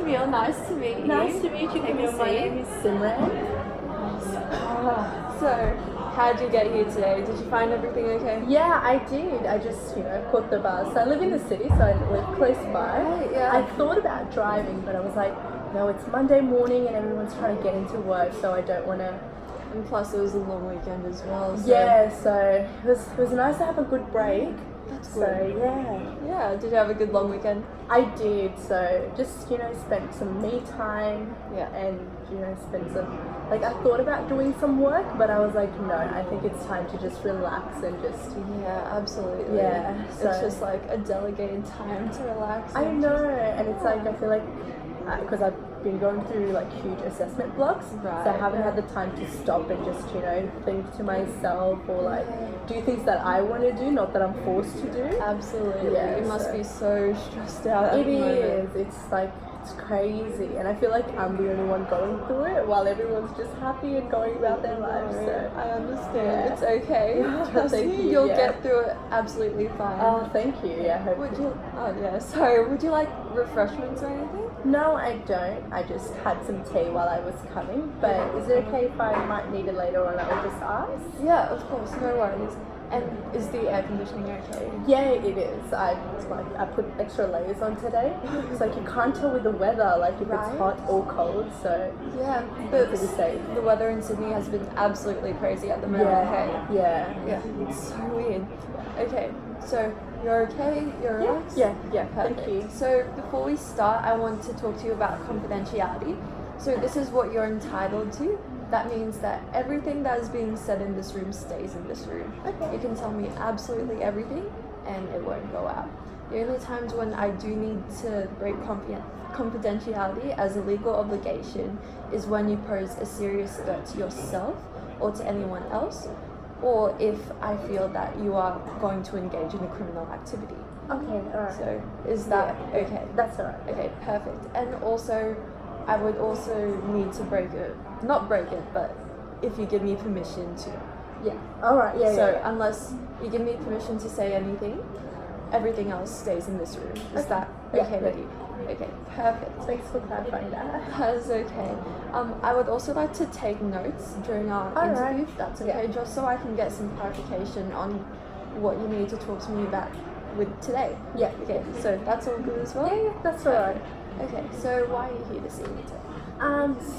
Camille, nice to meet you. Nice to meet you, Camille. My name is Simran. So, how'd you get here today? Did you find everything okay? Yeah, I did. I just, caught the bus. I live in the city, so I live close by. Right, yeah. I thought about driving, but I was like, no, it's Monday morning and everyone's trying to get into work, so I don't want to. And plus, it was a long weekend as well. So. Yeah, so it was nice to have a good break. That's So, good. yeah. Yeah, did you have a good long weekend? I did. So, just, spent some me time. Yeah. And, spent some. Like, I thought about doing some work, but I was like, no, I think it's time to just relax and just. Yeah, absolutely. Yeah. So, it's just like a delegated time to relax. I know, and it's like, I feel like, because I've been going through like huge assessment blocks, Right, so I haven't yeah. had the time to stop and just, think to myself or like do things that I want to do, not that I'm forced to do. Absolutely. Yeah, you must so- be so stressed out at It the moment. is. It's like, it's crazy, and I feel like I'm the only one going through it while everyone's just happy and going about their lives. So. I understand. Yeah. It's okay. Trust Thank me, you, you'll yeah. get through it absolutely fine. Oh, thank you. Yeah, hope Would you? Oh yeah. Sorry. Would you like refreshments or anything? No, I don't. I just had some tea while I was coming. But is it okay if I might need it later on? I'll just ask. Yeah, of course. No worries. And is the air conditioning okay? Yeah, it is. I put extra layers on today. It's like you can't tell with the weather, like if Right. it's hot or cold. So Yeah. to be safe. The weather in Sydney has been absolutely crazy at the moment. Hey. Yeah. Yeah. It's so weird. Okay. So you're okay? You're relaxed? Yeah. Perfect. Thank you. So before we start, I want to talk to you about confidentiality. So this is what you're entitled to. That means that everything that is being said in this room stays in this room. Okay. You can tell me absolutely everything and it won't go out. The only times when I do need to break confidentiality as a legal obligation is when you pose a serious threat to yourself or to anyone else, or if I feel that you are going to engage in a criminal activity. Okay. All right. So is that Yeah. okay? That's alright. Okay, perfect. And also, I would also need to not break it, but if you give me permission to. Yeah. All right. Yeah. So yeah. unless you give me permission to say anything, everything else stays in this room. Is Okay. that Yeah, okay with yeah. you? Okay, perfect. Thanks for clarifying that. That's okay. I would also like to take notes during our All interview, right. if that's okay, Yeah. just so I can get some clarification on what you need to talk to me about with today. Yeah. Okay, so that's all good as well? Yeah. That's alright. Okay, so why are you here to see me today?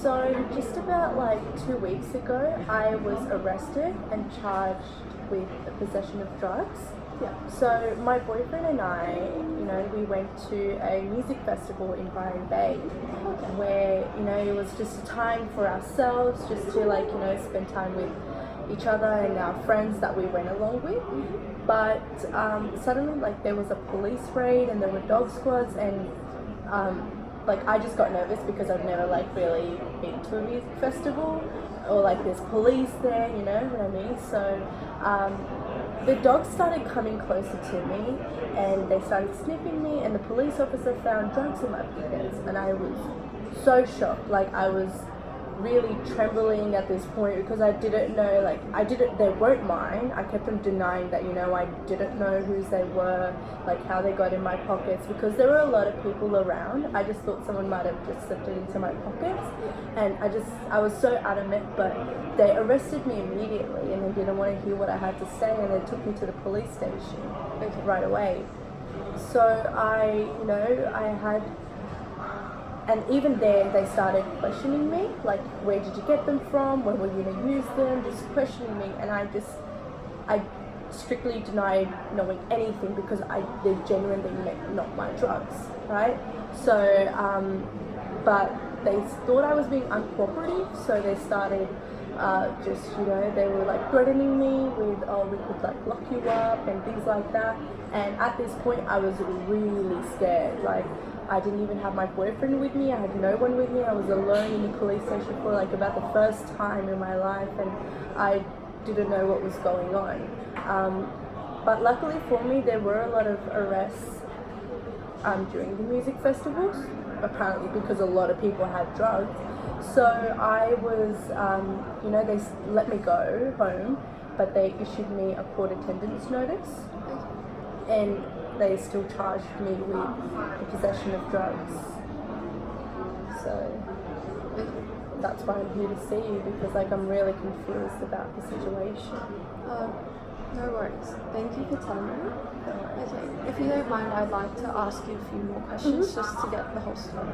So just about like 2 weeks ago, I was arrested and charged with the possession of drugs. Yeah. So my boyfriend and I, we went to a music festival in Byron Bay, where, it was just a time for ourselves, just to spend time with each other and our friends that we went along with. But suddenly, there was a police raid and there were dog squads and I just got nervous because I've never really been to a music festival or there's police there, you know what I mean? So the dogs started coming closer to me and they started sniffing me and the police officer found drugs in my pockets and I was so shocked. I was really trembling at this point because I didn't know, they weren't mine. I kept on denying that, I didn't know whose they were, how they got in my pockets because there were a lot of people around. I just thought someone might have just slipped it into my pockets and I was so adamant, but they arrested me immediately and they didn't want to hear what I had to say and they took me to the police station right away. So I had. And even there, they started questioning me, where did you get them from? When were you going to use them? Just questioning me. And I strictly denied knowing anything because they genuinely not my drugs, right? So, but they thought I was being uncooperative, so they started they were threatening me with, oh, we could lock you up and things like that. And at this point, I was really scared. I didn't even have my boyfriend with me. I had no one with me. I was alone in the police station for about the first time in my life, and I didn't know what was going on. But luckily for me, there were a lot of arrests during the music festivals, apparently because a lot of people had drugs. So I was, they let me go home, but they issued me a court attendance notice, and they still charged me with the possession of drugs. So Okay. that's why I'm here to see you, because like I'm really confused about the situation. No worries. Thank you for telling me. No worries. Okay, if you don't mind, I'd like to ask you a few more questions just to get the whole story.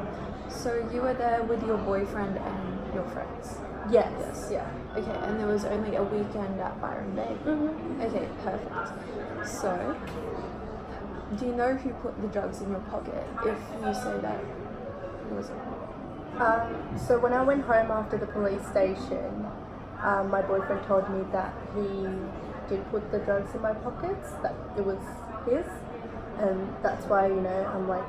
So you were there with your boyfriend and your friends. Yes. Yeah. Okay, and there was only a weekend at Byron Bay. Mm-hmm. Okay, perfect. So, do you know who put the drugs in your pocket? If you say that it wasn't. So when I went home after the police station, my boyfriend told me that he did put the drugs in my pockets, that it was his, and that's why, I'm like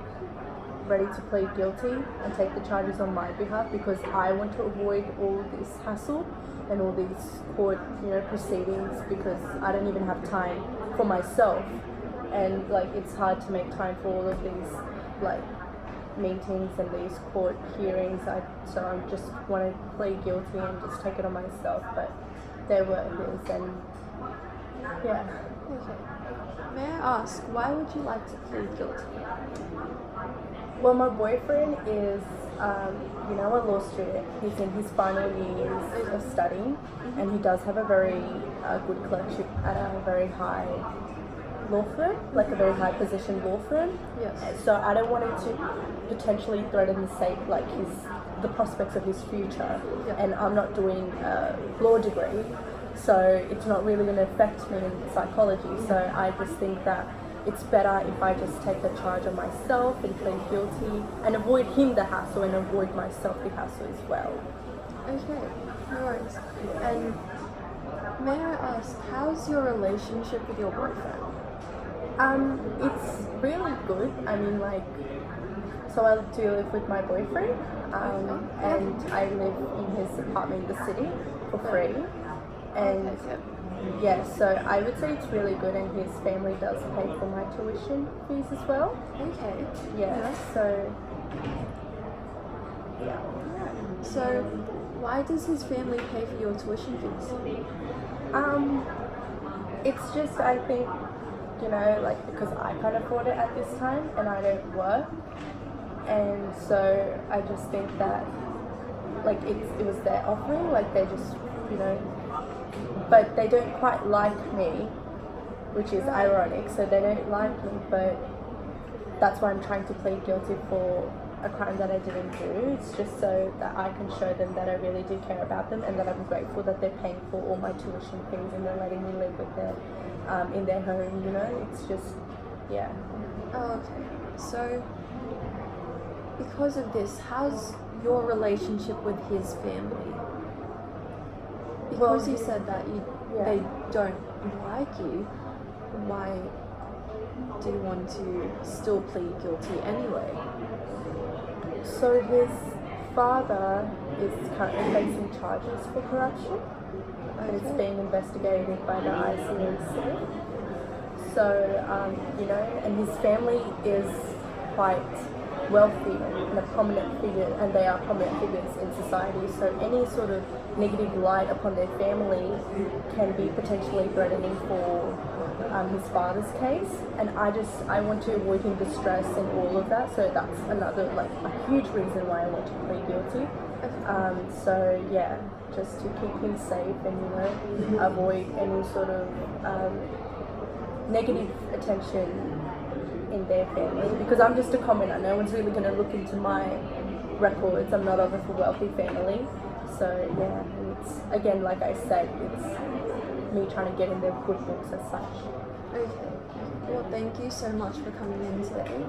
ready to plead guilty and take the charges on my behalf, because I want to avoid all this hassle and all these court, proceedings, because I don't even have time for myself, and like it's hard to make time for all of these like meetings and these court hearings. So I just want to plead guilty and just take it on myself, but they were his, and yeah. Okay. May I ask, why would you like to plead guilty? Well, my boyfriend is, a law student. He's in his final years of studying, and he does have a very good clerkship at a very high law firm, like a very high position law firm. Yes. So I don't want it to potentially threaten the prospects of his future. Yeah. And I'm not doing a law degree, so it's not really going to affect me in psychology. So I just think that it's better if I just take the charge on myself and plead guilty and avoid him the hassle and avoid myself the hassle as well. Okay, no worries. And may I ask, how's your relationship with your boyfriend? It's really good. I mean, so I do live with my boyfriend, and I live in his apartment in the city for free. And Okay, yeah, so I would say it's really good, and his family does pay for my tuition fees as well. okay. Yeah, so yeah. Alright. So, why does his family pay for your tuition fees? It's just, I think, because I can't afford it at this time and I don't work, and so I just think that it was their offering, they just, but they don't quite like me, which is ironic. So they don't like me, but that's why I'm trying to plead guilty for a crime that I didn't do. It's just so that I can show them that I really do care about them, and that I'm grateful that they're paying for all my tuition fees and they're letting me live with them in their home. It's just, yeah. Oh, okay. So, because of this, how's your relationship with his family? Because you said that they don't like you, why do you want to still plead guilty anyway? So his father is currently facing charges for corruption, and it's being investigated by the ICAC. So, and his family is quite wealthy and a prominent figure, and they are prominent figures in society. So any sort of negative light upon their family can be potentially threatening for his father's case, and I want to avoid him distress and all of that. So that's another a huge reason why I want to plead guilty. So yeah, just to keep him safe and avoid any sort of negative attention in their family, because I'm just a commoner. No one's really going to look into my records. I'm not of a wealthy family. So yeah, and it's, again, like I said, it's me trying to get in their good books as such. Okay. Well, thank you so much for coming in today.